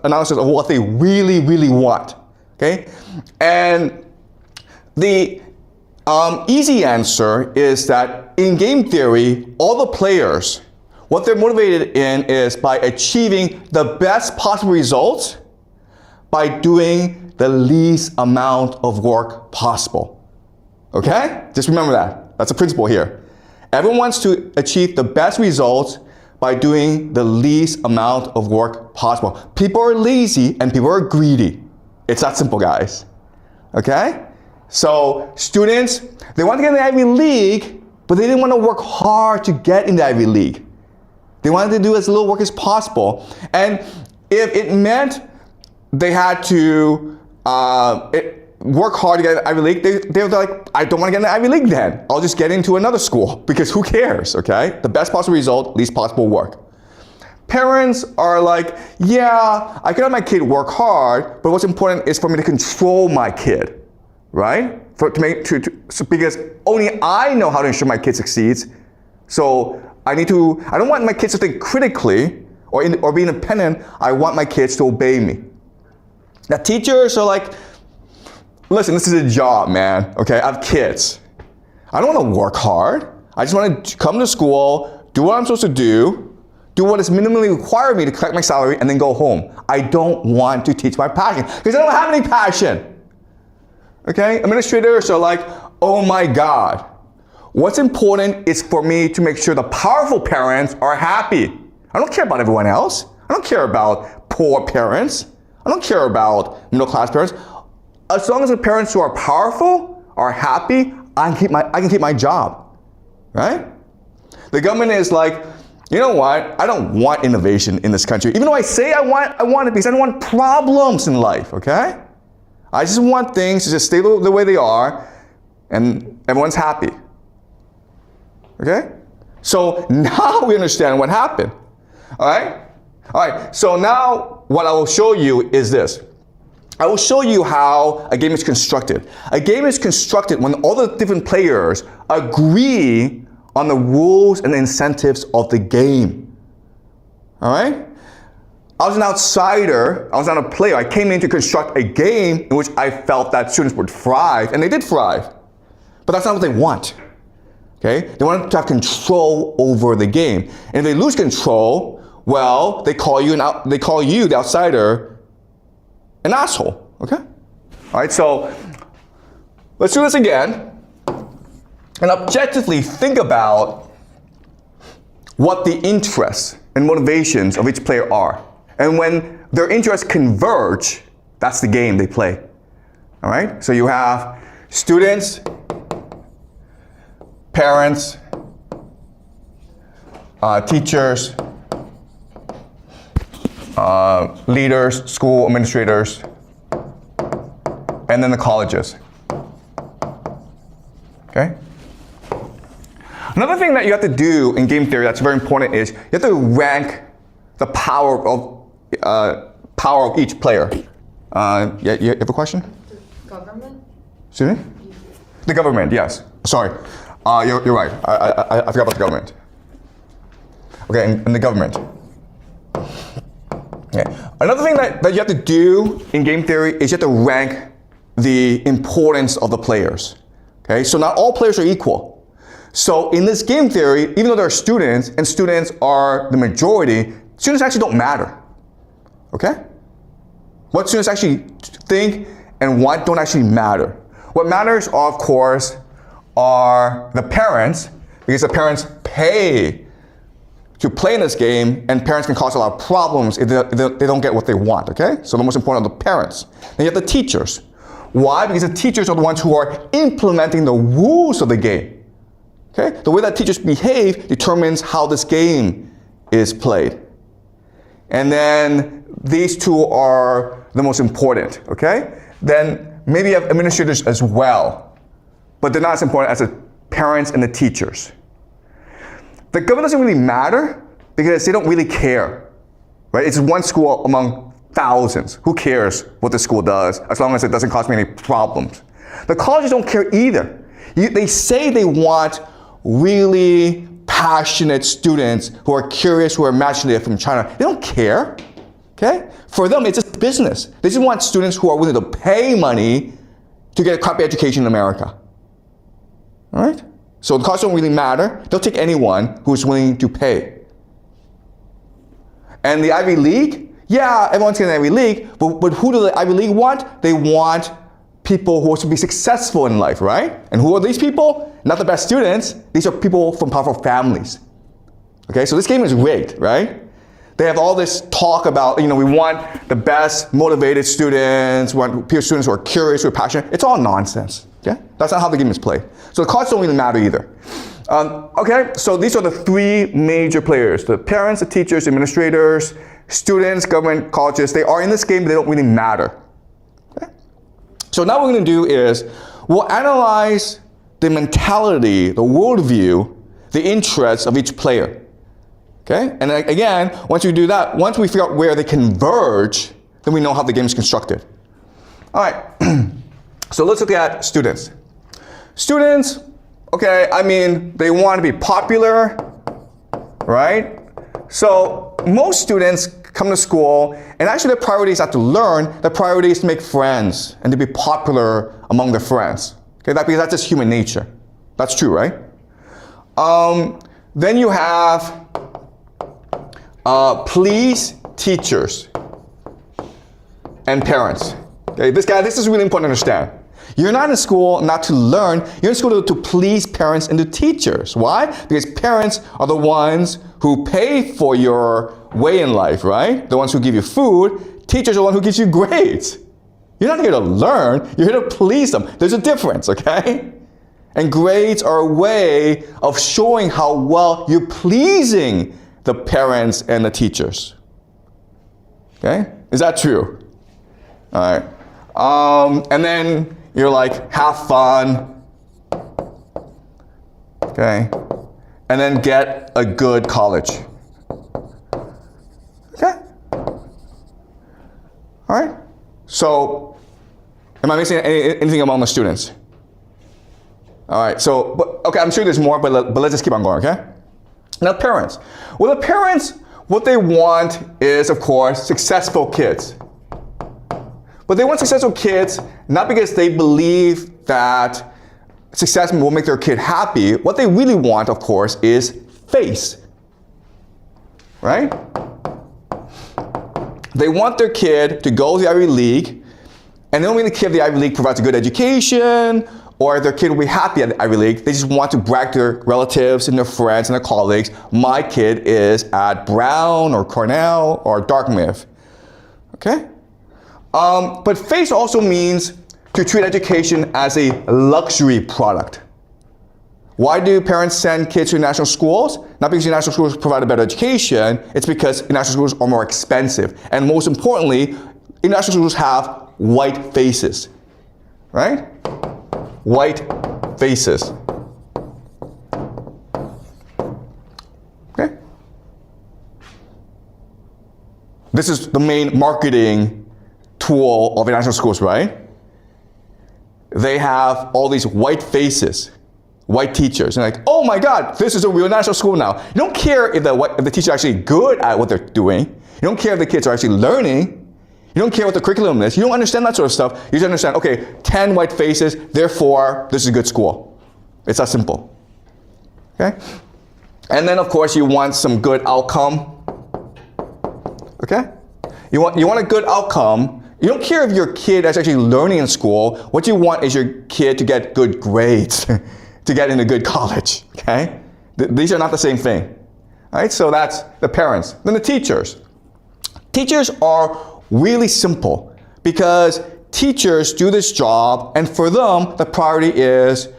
analysis of what they really, really want, okay? And the easy answer is that in game theory, all the players, what they're motivated in is by achieving the best possible results by doing the least amount of work possible, okay? Just remember that. That's a principle here. Everyone wants to achieve the best results by doing the least amount of work possible. People are lazy and people are greedy. It's that simple, guys. Okay? So students, they want to get in the Ivy League, but they didn't want to work hard to get in the Ivy League. They wanted to do as little work as possible. And if it meant they had to work hard to get in the Ivy League, they're like, I don't want to get in the Ivy League then. I'll just get into another school because who cares, okay? The best possible result, least possible work. Parents are like, yeah, I can have my kid work hard, but what's important is for me to control my kid, right? Because only I know how to ensure my kid succeeds. So I don't want my kids to think critically or be independent. I want my kids to obey me. Now teachers are like, listen, this is a job, man, okay? I have kids. I don't want to work hard. I just want to come to school, do what I'm supposed to do what is minimally required of me to collect my salary, and then go home. I don't want to teach my passion because I don't have any passion. Okay? Administrators are like, oh my God. What's important is for me to make sure the powerful parents are happy. I don't care about everyone else. I don't care about poor parents. I don't care about middle-class parents. As long as the parents who are powerful are happy, I can keep my job, right? The government is like, you know what? I don't want innovation in this country. Even though I say I want it because I don't want problems in life, okay? I just want things to just stay the way they are and everyone's happy, okay? So now we understand what happened, all right? All right, so now what I will show you is this. I will show you how a game is constructed. A game is constructed when all the different players agree on the rules and incentives of the game. All right? I was an outsider. I was not a player. I came in to construct a game in which I felt that students would thrive, and they did thrive. But that's not what they want. Okay? They want to have control over the game. And if they lose control, well, they call you, the outsider, an asshole, okay? All right, so let's do this again and objectively think about what the interests and motivations of each player are. And when their interests converge, that's the game they play. All right, so you have students, parents, teachers, leaders, school administrators, and then the colleges. Okay? Another thing that you have to do in game theory that's very important is you have to rank the power of each player. Yeah, you have a question? The government? Excuse me? The government, yes. Sorry. You're right. I forgot about the government. Okay, and the government. Okay. Another thing that you have to do in game theory is you have to rank the importance of the players. Okay, so not all players are equal. So in this game theory, even though there are students, and students are the majority, students actually don't matter. Okay? What students actually think and want don't actually matter. What matters, of course, are the parents, because the parents pay to play in this game, and parents can cause a lot of problems if they don't get what they want, okay? So the most important are the parents. Then you have the teachers. Why? Because the teachers are the ones who are implementing the rules of the game, okay? The way that teachers behave determines how this game is played. And then these two are the most important, okay? Then maybe you have administrators as well, but they're not as important as the parents and the teachers. The government doesn't really matter because they don't really care, right? It's one school among thousands. Who cares what the school does as long as it doesn't cause me any problems? The colleges don't care either. They say they want really passionate students who are curious, who are imaginative from China. They don't care. Okay? For them, it's just business. They just want students who are willing to pay money to get a crappy education in America. All right? So the costs don't really matter. They'll take anyone who is willing to pay. And the Ivy League, yeah, everyone's getting the Ivy League, but who do the Ivy League want? They want people who are to be successful in life, right? And who are these people? Not the best students. These are people from powerful families. Okay, so this game is rigged, right? They have all this talk about, we want the best motivated students, we want peer students who are curious, who are passionate. It's all nonsense, okay? That's not how the game is played. So the cards don't really matter either. Okay, so these are the three major players: the parents, the teachers, the administrators, students, government, colleges. They are in this game, but they don't really matter. Okay? So now what we're going to do is we'll analyze the mentality, the worldview, the interests of each player. Okay? And again, once we do that, once we figure out where they converge, then we know how the game is constructed. All right, so let's look at students. Students, okay, they want to be popular, right? So most students come to school, and actually their priority is not to learn, their priority is to make friends and to be popular among their friends. Okay, because that's just human nature. That's true, right? Then you have please teachers and parents. Okay, this is really important to understand. You're not in school not to learn, you're in school to please parents and to teachers. Why? Because parents are the ones who pay for your way in life, right? The ones who give you food. Teachers are the ones who gives you grades. You're not here to learn, you're here to please them. There's a difference, okay? And grades are a way of showing how well you're pleasing the parents and the teachers. Okay? Is that true? All right. And then you're like, have fun. Okay? And then get a good college. Okay? All right? So, am I missing anything among the students? All right, so, okay, I'm sure there's more, but let's just keep on going, okay? Now, parents. Well, the parents, what they want is, of course, successful kids. But they want successful kids not because they believe that success will make their kid happy. What they really want, of course, is face. Right? They want their kid to go to the Ivy League, and they don't really care if the Ivy League provides a good education or if their kid will be happy at the Ivy League. They just want to brag to their relatives and their friends and their colleagues, my kid is at Brown or Cornell or Dartmouth. Okay? But face also means to treat education as a luxury product. Why do parents send kids to national schools? Not because national schools provide a better education, it's because national schools are more expensive. And most importantly, national schools have white faces, right? White faces. Okay? This is the main marketing tool of national schools, right? They have all these white faces, white teachers, and like, oh my God, this is a real national school now. You don't care if the teacher is actually good at what they're doing. You don't care if the kids are actually learning. You don't care what the curriculum is. You don't understand that sort of stuff. You just understand, okay, 10 white faces, therefore, this is a good school. It's that simple. Okay? And then, of course, you want some good outcome. Okay? You want a good outcome. You don't care if your kid is actually learning in school. What you want is your kid to get good grades, to get into good college. Okay? These are not the same thing. All right? So that's the parents. Then the teachers. Teachers are really simple because teachers do this job, and for them, the priority is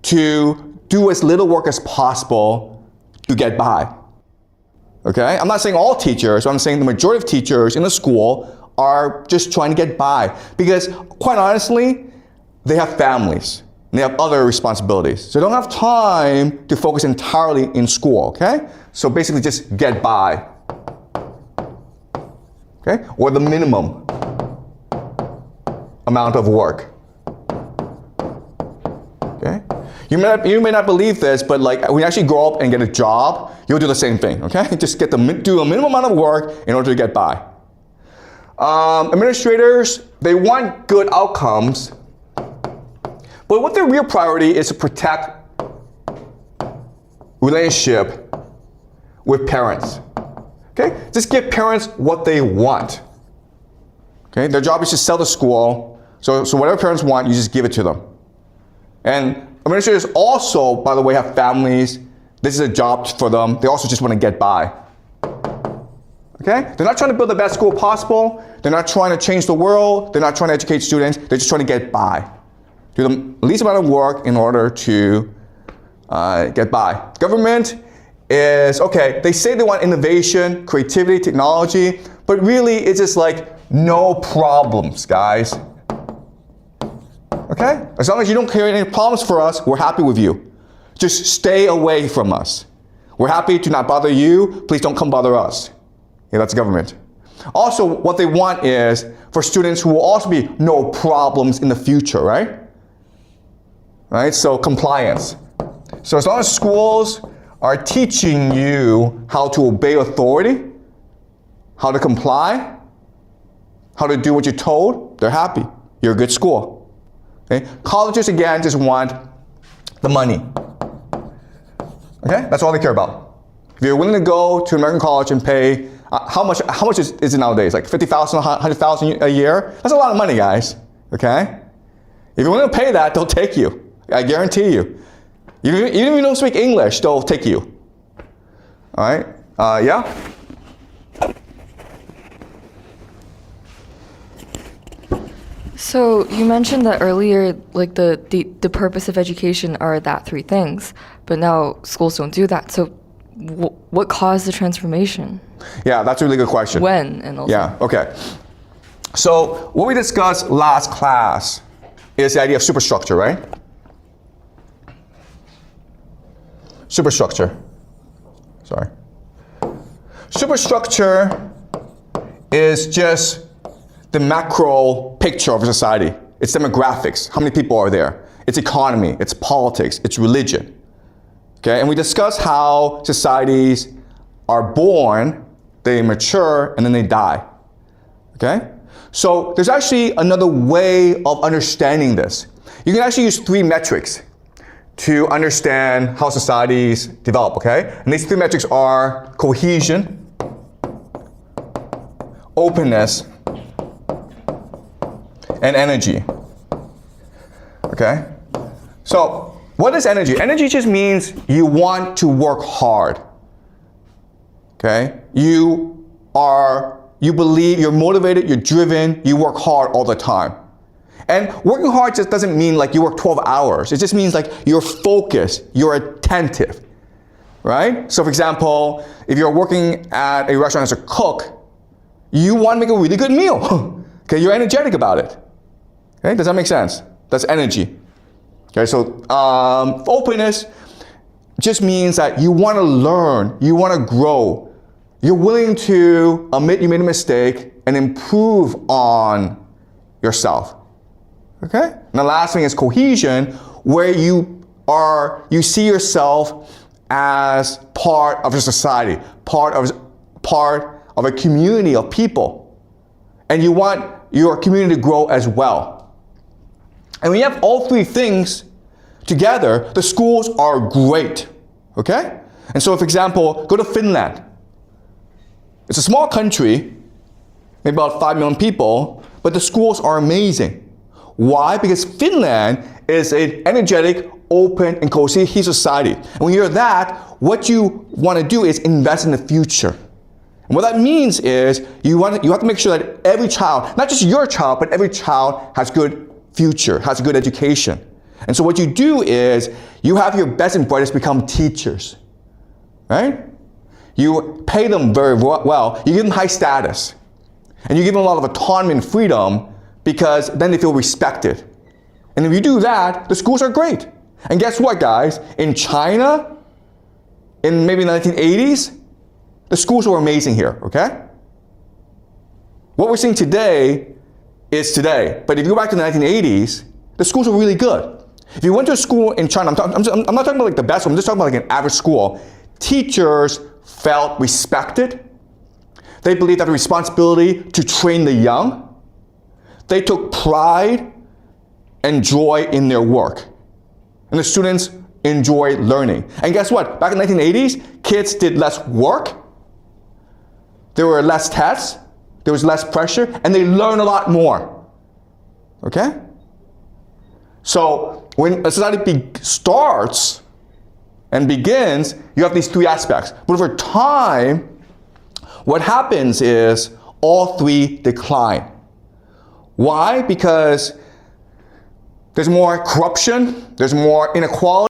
to do as little work as possible to get by. Okay? I'm not saying all teachers, but I'm saying the majority of teachers in the school are just trying to get by because, quite honestly, they have families. And they have other responsibilities. So they don't have time to focus entirely in school, okay? So basically just get by. Okay? Or the minimum amount of work. Okay? You may not believe this, but like when you actually grow up and get a job, you'll do the same thing, okay? Just do a minimum amount of work in order to get by. Administrators, they want good outcomes, but what their real priority is to protect relationship with parents. Okay? Just give parents what they want. Okay? Their job is to sell the school, so whatever parents want, you just give it to them. And administrators also, by the way, have families. This is a job for them. They also just want to get by. Okay? They're not trying to build the best school possible. They're not trying to change the world. They're not trying to educate students. They're just trying to get by. Do the least amount of work in order to get by. Government is, okay, they say they want innovation, creativity, technology, but really it's just like no problems, guys. Okay? As long as you don't create any problems for us, we're happy with you. Just stay away from us. We're happy to not bother you. Please don't come bother us. Yeah, that's government. Also, what they want is for students who will also be no problems in the future, right? Right? So compliance. So as long as schools are teaching you how to obey authority, how to comply, how to do what you're told, they're happy. You're a good school. Okay? Colleges, again, just want the money. Okay? That's all they care about. If you're willing to go to an American college and pay, how much is it nowadays? Like $50,000, $100,000 a year? That's a lot of money, guys. Okay? If you're willing to pay that, they'll take you. I guarantee you. Even if you don't speak English, they'll take you. All right? Yeah? So you mentioned that earlier, like the purpose of education are that three things, but now schools don't do that. So what caused the transformation? Yeah, that's a really good question. When and also. Yeah, okay. So what we discussed last class is the idea of superstructure, right? Superstructure. Sorry. Superstructure is just the macro picture of a society. It's demographics. How many people are there? It's economy. It's politics. It's religion. Okay, and we discuss how societies are born, they mature, and then they die. Okay? So there's actually another way of understanding this. You can actually use three metrics to understand how societies develop, okay? And these three metrics are cohesion, openness, and energy. Okay? So, what is energy? Energy just means you want to work hard. Okay? You believe, you're motivated, you're driven, you work hard all the time. And working hard just doesn't mean like you work 12 hours. It just means like you're focused, you're attentive. Right? So for example, if you're working at a restaurant as a cook, you want to make a really good meal. Okay, you're energetic about it. Okay, does that make sense? That's energy. Okay, so openness just means that you want to learn, you want to grow. You're willing to admit you made a mistake and improve on yourself. Okay? And the last thing is cohesion, where you see yourself as part of a society, part of a community of people. And you want your community to grow as well. And when you have all three things together, the schools are great. Okay? And so, for example, go to Finland. It's a small country, maybe about 5 million people, but the schools are amazing. Why? Because Finland is an energetic, open, and cohesive society. And when you're that, what you want to do is invest in the future. And what that means is you have to make sure that every child, not just your child, but every child has good future, has a good education. And so what you do is you have your best and brightest become teachers, right? You pay them very well. You give them high status. And you give them a lot of autonomy and freedom because then they feel respected. And if you do that, the schools are great. And guess what, guys? In China, in maybe the 1980s, the schools were amazing here, okay? What we're seeing today is today. But if you go back to the 1980s, the schools were really good. If you went to a school in China, I'm not talking about like the best one, I'm just talking about like an average school. Teachers felt respected. They believed that the responsibility to train the young. They took pride and joy in their work. And the students enjoy learning. And guess what? Back in the 1980s, kids did less work. There were less tests. There was less pressure. And they learned a lot more. Okay? So when a society starts and begins, you have these three aspects. But over time, what happens is all three decline. Why? Because there's more corruption, there's more inequality.